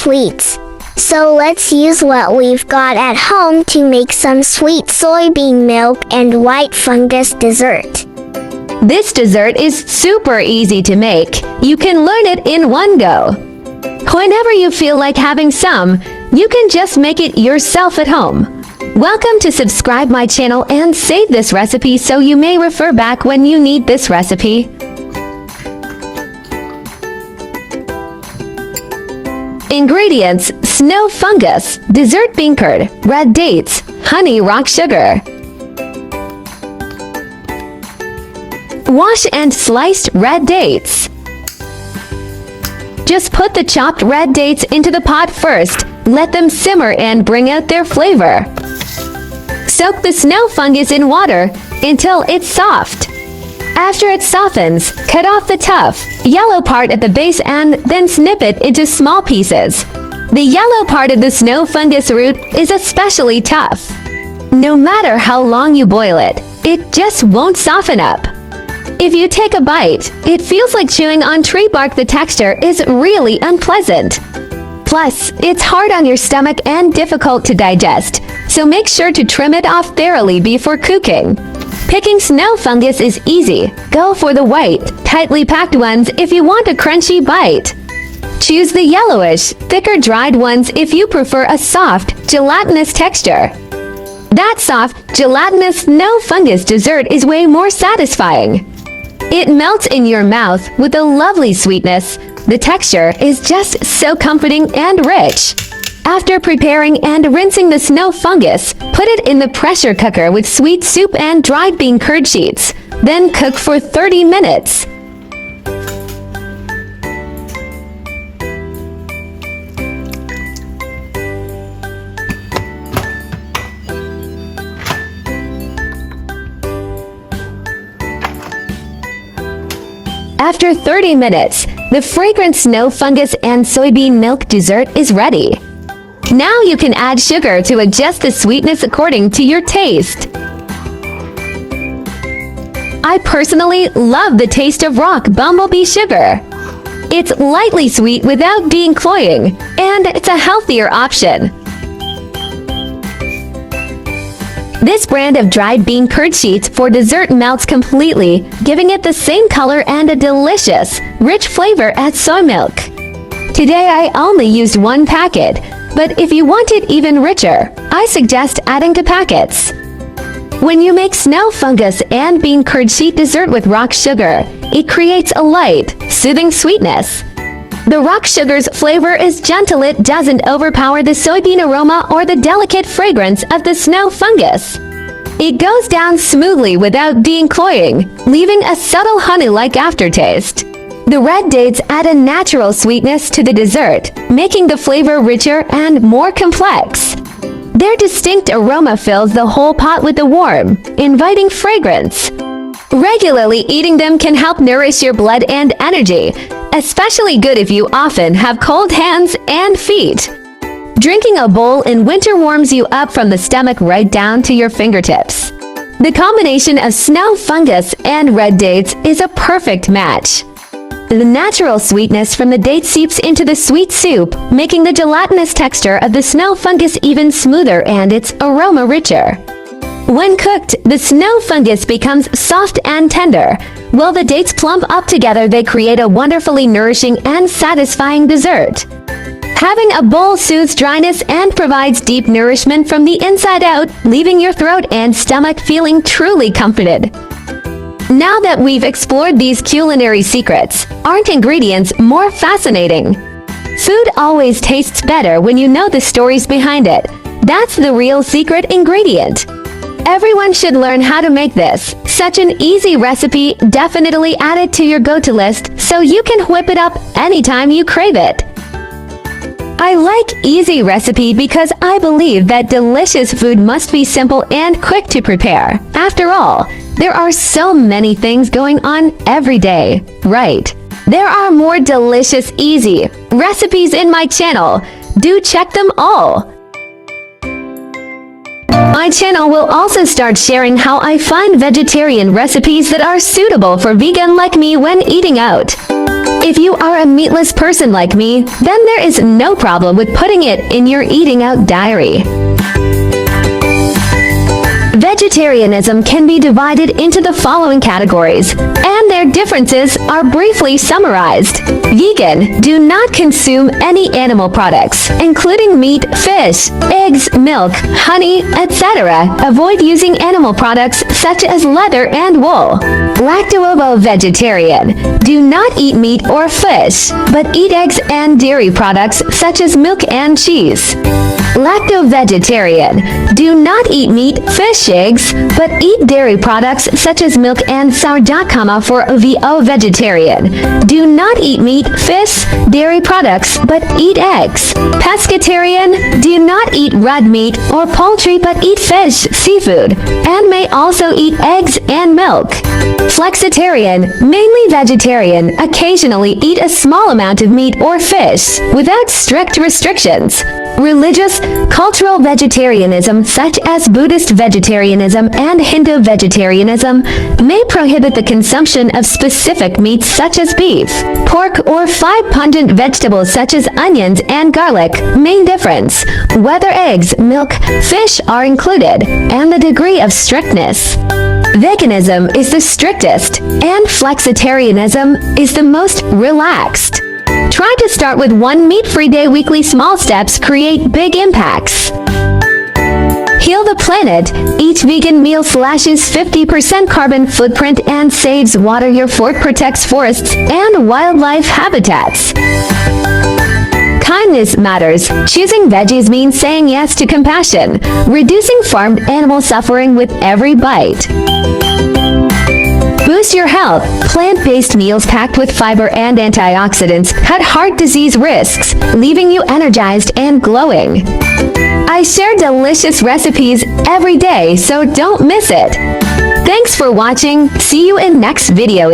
sweets. So let's use what we've got at home to make some sweet soybean milk and white fungus dessert. This dessert is super easy to make. You can learn it in one go. Whenever you feel like having some, you can just make it yourself at home. Welcome to subscribe my channel and save this recipe so you may refer back when you need this recipe. Ingredients: snow fungus, dessert bean curd, red dates, honey rock sugar. Wash and sliced red dates. Just put the chopped red dates into the pot first. Let them simmer and bring out their flavor. Soak the snow fungus in water until it's soft. After it softens, cut off the tough, yellow part at the base and then snip it into small pieces. The yellow part of the snow fungus root is especially tough. No matter how long you boil it, it just won't soften up. If you take a bite, it feels like chewing on tree bark. The texture is really unpleasant. Plus, it's hard on your stomach and difficult to digest, so make sure to trim it off thoroughly before cooking. Picking snow fungus is easy. Go for the white, tightly packed ones if you want a crunchy bite. Choose the yellowish, thicker dried ones if you prefer a soft, gelatinous texture. That soft, gelatinous snow fungus dessert is way more satisfying. It melts in your mouth with a lovely sweetness. The texture is just so comforting and rich. After preparing and rinsing the snow fungus, put it in the pressure cooker with sweet soup and dried bean curd sheets. Then cook for 30 minutes. After 30 minutes, the fragrant snow fungus and soybean milk dessert is ready. Now you can add sugar to adjust the sweetness according to your taste. I personally love the taste of rock bumblebee sugar. It's lightly sweet without being cloying, and it's a healthier option. This brand of dried bean curd sheets for dessert melts completely, giving it the same color and a delicious, rich flavor as soy milk. Today I only used one packet, but if you want it even richer, I suggest adding to packets. When you make snow fungus and bean curd sheet dessert with rock sugar, it creates a light, soothing sweetness. The rock sugar's flavor is gentle. It doesn't overpower the soybean aroma or the delicate fragrance of the snow fungus. It goes down smoothly without being cloying, leaving a subtle honey-like aftertaste. The red dates add a natural sweetness to the dessert, making the flavor richer and more complex. Their distinct aroma fills the whole pot with a warm, inviting fragrance. Regularly eating them can help nourish your blood and energy, especially good if you often have cold hands and feet. Drinking a bowl in winter warms you up from the stomach right down to your fingertips. The combination of snow fungus and red dates is a perfect match. The natural sweetness from the dates seeps into the sweet soup, making the gelatinous texture of the snow fungus even smoother and its aroma richer. When cooked, the snow fungus becomes soft and tender. While the dates plump up together, they create a wonderfully nourishing and satisfying dessert. Having a bowl soothes dryness and provides deep nourishment from the inside out, leaving your throat and stomach feeling truly comforted. Now that we've explored these culinary secrets, aren't ingredients more fascinating? Food always tastes better when you know the stories behind it. That's the real secret ingredient. Everyone should learn how to make this. Such an easy recipe. Definitely add it to your go-to list so you can whip it up anytime you crave it. I like easy recipe because I believe that delicious food must be simple and quick to prepare. After all, there are so many things going on every day, right? There are more delicious, easy recipes in my channel. Do check them all. My channel will also start sharing how I find vegetarian recipes that are suitable for vegan like me when eating out. If you are a meatless person like me, then there is no problem with putting it in your eating out diary. Vegetarianism can be divided into the following categories, and their differences are briefly summarized. Vegan: do not consume any animal products, including meat, fish, eggs, milk, honey, etc. Avoid using animal products such as leather and wool. Lacto-ovo-vegetarian: do not eat meat or fish, but eat eggs and dairy products such as milk and cheese. Lacto-vegetarian: do not eat meat, fish, eggs, but eat dairy products such as milk and sourdough. For OVO-vegetarian: do not eat meat, fish, dairy products, but eat eggs. Pescatarian: do not eat red meat or poultry, but eat fish, seafood, and may also eat eggs and milk. Flexitarian: mainly vegetarian, occasionally eat a small amount of meat or fish, without strict restrictions. Religious, cultural vegetarianism such as Buddhist vegetarianism and Hindu vegetarianism may prohibit the consumption of specific meats such as beef, pork, or 5 pungent vegetables such as onions and garlic. Main difference: whether eggs, milk, fish are included, and the degree of strictness. Veganism is the strictest, and flexitarianism is the most relaxed. Try to start with one meat-free day. Weekly small steps create big impacts. Heal the planet. Each vegan meal slashes 50% carbon footprint and saves water. Your fork protects forests and wildlife habitats. Kindness matters. Choosing veggies means saying yes to compassion, reducing farmed animal suffering with every bite. Boost your health. Plant-based meals packed with fiber and antioxidants cut heart disease risks, leaving you energized and glowing. I share delicious recipes every day, so don't miss it. Thanks for watching. See you in next video.